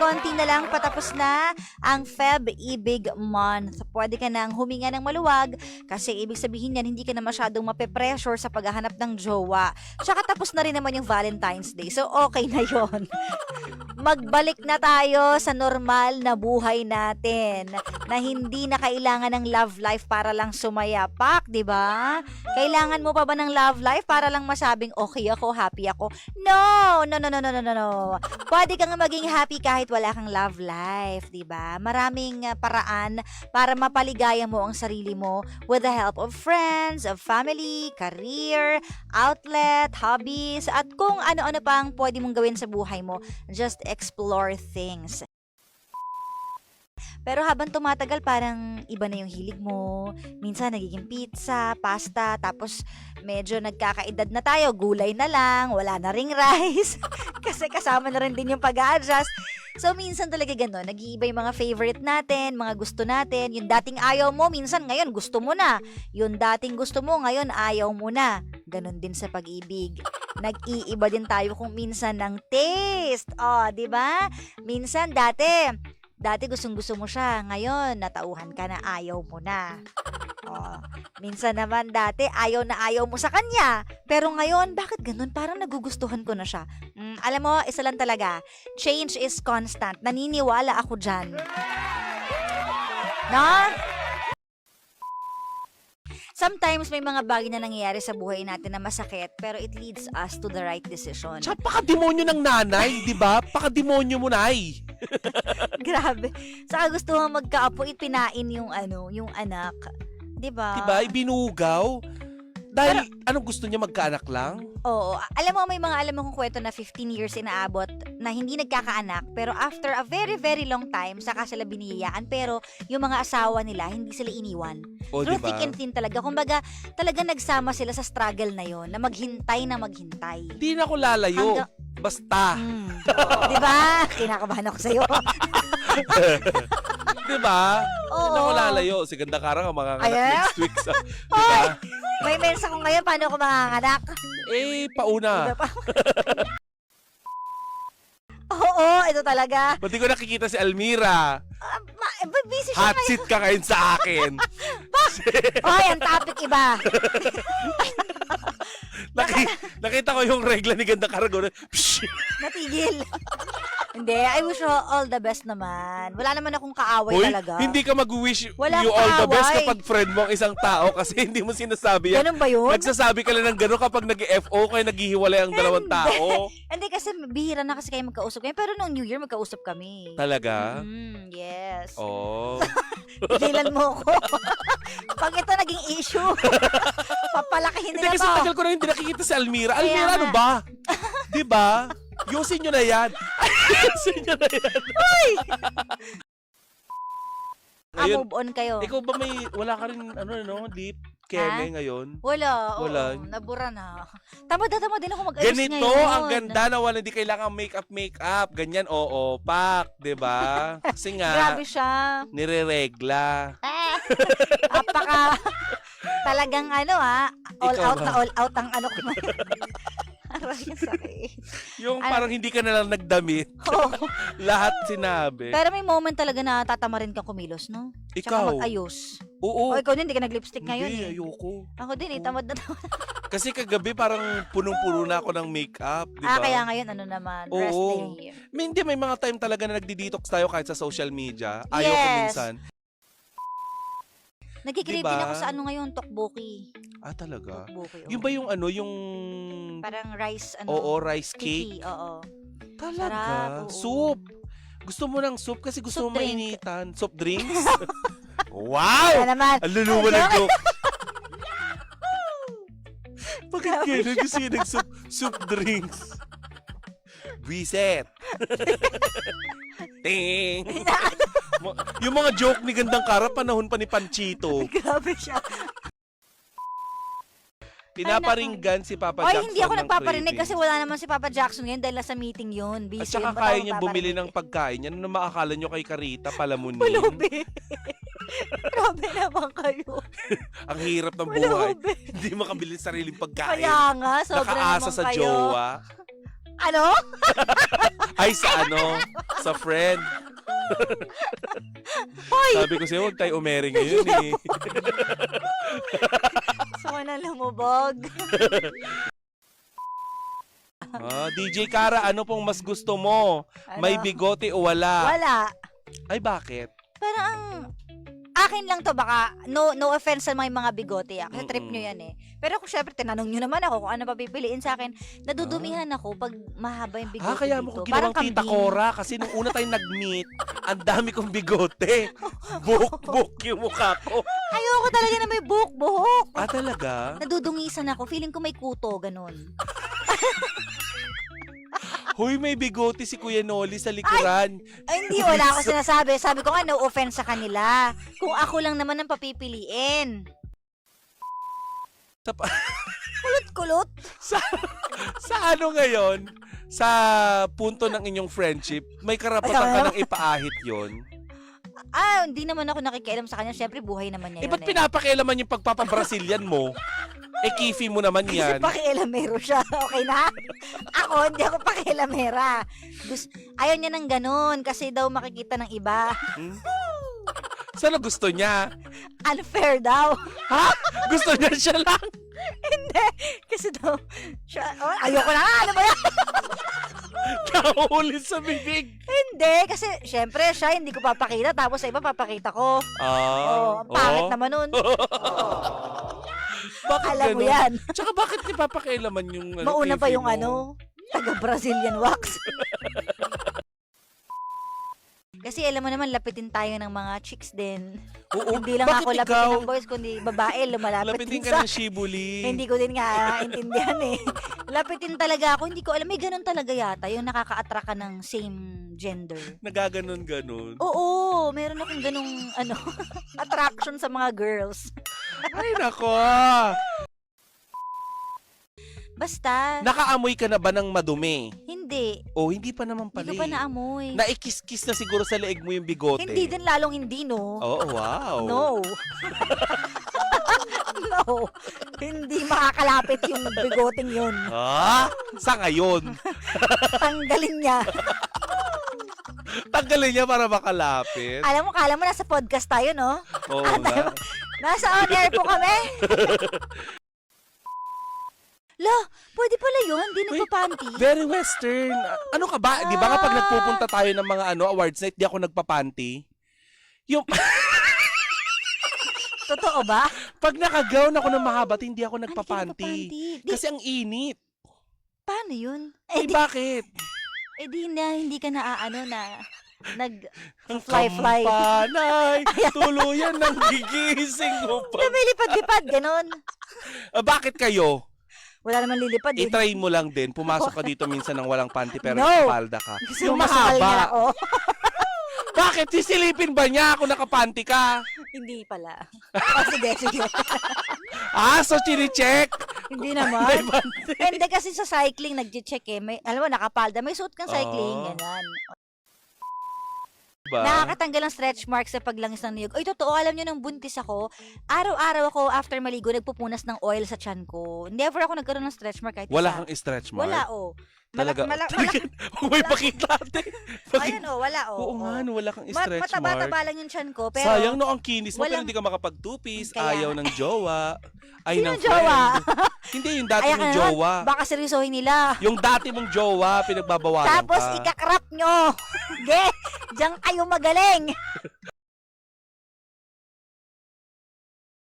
konti na lang patapos na ang Feb-Ibig Month. Pwede ka nang huminga ng maluwag kasi ibig sabihin yan, hindi ka na masyadong mape-pressure sa paghahanap ng jowa. Tsaka tapos na rin naman yung Valentine's Day. So, okay na yon. Magbalik na tayo sa normal na buhay natin na hindi na kailangan ng love life para lang sumayapak, di ba? Kailangan mo pa ba ng love life para lang masabing okay ako, happy ako? No! No, no, no, no, no, no, no. Pwede kang maging happy kahit wala kang love life, di ba? Maraming paraan para mapaligaya mo ang sarili mo with the help of friends, of family, career, outlet, hobbies, at kung ano-ano pang pwede mong gawin sa buhay mo. Just explore things. Pero habang tumatagal, parang iba na yung hilig mo. Minsan nagiging pizza, pasta, tapos medyo nagkakaedad na tayo, gulay na lang, wala na ring rice. Kasi kasama na rin din yung pag-a-adjust. So minsan talaga gano'n, nag-iiba yung mga favorite natin, mga gusto natin. Yung dating ayaw mo, minsan ngayon gusto mo na. Yung dating gusto mo, ngayon ayaw mo na. Ganon din sa pag-ibig. Nag-iiba din tayo kung minsan ng taste. Oh, di ba? Minsan dati gustong-gusto mo siya, ngayon natauhan ka na ayaw mo na. Oh, minsan naman dati ayaw na ayaw mo sa kanya, pero ngayon bakit ganun? Parang nagugustuhan ko na siya. Alam mo, isa lang talaga, change is constant. Naniniwala ako dyan. No? Sometimes may mga bagay na nangyayari sa buhay natin na masakit, pero it leads us to the right decision. Tsaka paka-demonyo ng nanay, di ba? Paka-demonyo mo, nay. Grabe. Saka gusto mo magkaapo, ipinain yung yung anak. 'Di ba? Di ba? Ibinugaw. Dahil, anong gusto niya, magkaanak lang? Oo. Alam mo, may mga alam mo kong kwento na 15 years inaabot na hindi nagkakaanak, pero after a very, very long time, saka sila biniyayaan, pero yung mga asawa nila, hindi sila iniwan. O, Through diba? thick and thin talaga. Kumbaga, talaga nagsama sila sa struggle na yon, na maghintay na maghintay. Di na ako lalayo. Basta. Di ba? Kinakabahan ako sa'yo. Di ba? Oo. Di na ako lalayo. Si Ganda Karang ang mga next week sa... Di ba? May mensa ko ngayon, paano ako manganganak? Pauna. Iba pa. Oo, ito talaga. Pati ko nakikita si Almira. Busy siya Hot ngayon. seat ka ngayon sa akin. Hoy, ang topic iba. Nakita ko yung regla ni Ganda Karang. Natigil. Hindi, I wish you all the best naman. Wala naman akong kaaway Hoy, talaga. hindi ka mag-wish Walang you all the best kaaway. kapag friend mo ang isang tao kasi hindi mo sinasabi yan. Ganun ba yun? Nagsasabi ka lang ng gano'n kapag nag-FO kayo naghihiwalay ang dalawang tao. Hindi kasi bihira na kasi kayo magkausap kayo. Pero noong New Year, magkausap kami. Talaga? Yes. Oh. Tigilan mo ko. Pag ito naging issue, papalakihin Hindi nila kasi to. tagal ko na hindi nakikita si Almira. Kaya Almira, ano nga. ba? Diba? Yusin nyo na yan. Yusin nyo na yan. Ngayon, Move on kayo. ikaw ba wala ka rin, deep keme ngayon? Wala. Wala. Oo, nabura na. Tamad din ako mag-ayos Ganito, ngayon. ang ganda na wala, hindi kailangan make-up. Ganyan, oo, pak, diba? Kasi nga, Grabe siya. nire-regla. Apaka talagang all Ikaw out ba? na all out ang ko. Aray, sakit. Yung parang hindi ka na lang nagdamit. Oo. Lahat sinabi. Pero may moment talaga na tatamarin kang kumilos, no? Tsaka Ikaw? mag-ayos. Oo. O, ikaw din, hindi ka nag-lipstick ngayon Hindi, eh. ayoko. Ako din, tamad na tamad. Kasi kagabi parang punong-puno na ako ng makeup, di ba? Kaya ngayon, naman, rest Oo. day. Hindi, may mga time talaga na nagdi-detox tayo kahit sa social media. Ayoko Yes. minsan. Nagkikrave Diba? din ako sa ngayon, tteokbokki. Talaga? Tteokbokki, Yung ba yung yung... parang rice, Oo, rice cake. sticky, oo. Talaga? Sarap, oo. Soup. Gusto mo ng soup kasi gusto Soup mo drink. mainitan. Soup drinks? Wow! Kaya naman. Ang luluwa ng Joke. joke. Bakit kailan gusto yun ng soup drinks? Reset. Ting. Yung mga joke ni Gandang Kara, panahon pa ni Panchito. Grabe siya. Pinaparinggan si Papa Oy, Jackson hindi ako ng nagpaparinig cravings. kasi wala naman si Papa Jackson ngayon dahil nasa meeting yun. Busy At saka yun. Ba't kaya ako niya bumili ng magpaparinig? pagkain niya. Ano maakala nyo kay Carita, palamunin? Pulubi. Grabe naman kayo. Ang hirap ng buhay. Pulubi. Hindi makabili ng sariling pagkain. Kaya nga, sobra Nakaasa naman sa kayo. jowa. Ano? Ay, sa ano? sa friend. Hoy! Sabi ko sa'yo, huwag tayo umere ngayon eh. So, na lumubog. DJ Kara, ano pong mas gusto mo? Ano? May bigote o wala? Wala. Ay, bakit? Parang akin lang to, baka no offense sa mga bigote kasi trip nyo yan eh. Pero kung syempre tinanong nyo naman ako kung ano papipiliin sa akin, nadudumihan ako pag mahaba yung bigote Kaya dito. mo ko ginawang tita Cora kasi nung una tayong nag-meet, ang dami kong bigote. Buhok yung mukha ko. Ayoko talaga na may buhok. Talaga? Nadudungisan ako. Feeling ko may kuto, ganun. Huy, may bigote si Kuya Noli sa likuran. Ay, hindi, wala ako sinasabi. Sabi ko nga, no offense sa kanila. Kung ako lang naman ang papipiliin. Kulot-kulot. Sa ano ngayon? Sa punto ng inyong friendship, may karapatan ka nang ipaahit yon. Hindi naman ako nakikialam sa kanya. Siyempre, buhay naman niya Ba't yun pinapakialaman yung pagpapa-Brazilian mo? Kifi mo naman Kasi yan. pakialamero siya. Okay na? Ako, hindi ako pakialamera. Ayaw niya ng ganun kasi daw makikita ng iba. Saan gusto niya? Unfair daw. Ha? Gusto niya siya lang? Hindi. Kasi daw, ayoko na nga. Ano ba yan? Nahuli sa bibig. Hindi. Kasi, syempre, siya hindi ko papakita. Tapos sa iba, papakita ko. Ang pangit naman nun. Bakit Alam mo ganun? yan. Tsaka bakit ipapakialaman yung Mauna pa kifi yung mo? taga-Brazilian wax. Kasi alam mo naman, lapitin tayo ng mga chicks din. Oo. Hindi lang Bakit ako lapitin ikaw? ng boys, kundi babae, lumalapit Lapitin din ka sa... ng shibuli. Hindi ko din nga intindihan eh. Lapitin talaga ako, hindi ko alam. May ganun talaga yata, yung nakaka-attract ka ng same gender. Nagaganon-ganon. Oo, meron akong ganung, attraction sa mga girls. Ay, nako. Basta, Nakaamoy ka na ba ng madumi? hindi. Hindi pa naman pala. Hindi ko pa naamoy. Naikis-kis na siguro sa leeg mo yung bigote. Hindi din, lalong hindi, no? Wow. No. No. Hindi makakalapit yung bigoting yun. Sa ngayon? Tanggalin niya. Tanggalin niya para makalapit. Alam mo, kala mo nasa podcast tayo, no? Oo nga. Nasa on-air po kami. La, pwede pala yun. Di nagpapanty. Very western. Ano ka ba? Di ba kapag nagpupunta tayo ng mga awards night, di ako nagpapanty? Yung... Totoo ba? Pag nakagawn ako ng mahaba, hindi ako nagpapanty. Di, Kasi ang init. paano yun? Bakit? Hindi ka na Ang fly. kampanay, tuluyan ng gigising mo pa. Lumilipad-lipad, ganon. Bakit kayo? Wala naman lilipad eh. I-try mo lang din. Pumasok ka dito minsan ng walang panty pero No. nakapalda ka. Gusto Yung mo masakal niya mahaba. ako? Bakit? Sisilipin ba niya ako nakapanty ka? Hindi pala. Sige. So chine-check? Hindi naman. Hindi kasi sa cycling, nag-check eh. Alam mo, nakapalda. May suit kang cycling. Ganyan. Ba? Nakakatanggal ng stretch marks sa paglangis ng niyog. Ay, totoo, alam nyo, nung buntis ako, araw-araw ako after maligo, nagpupunas ng oil sa tiyan ko. Never ako nagkaroon ng stretch mark kahit Wala isa. kang stretch mark? Wala, oh. Talaga? May pakita natin. Ayan, oh, wala, oh. Oo nga, no, wala kang stretch mark. Mataba-taba lang yung tiyan ko, pero... Sayang no, ang kinis mo, pero walang- hindi ka makapag-two-piece. Kaya- Ayaw ng jowa. Ay, Sino ng jowa? friend. Hindi, yung dati Ayan ka mong naman, jowa. baka seryosohin nila. Yung dati mong jowa, pinagbabawalan Tapos, ka. ikakrap nyo. Ge, diyan kayo magaling.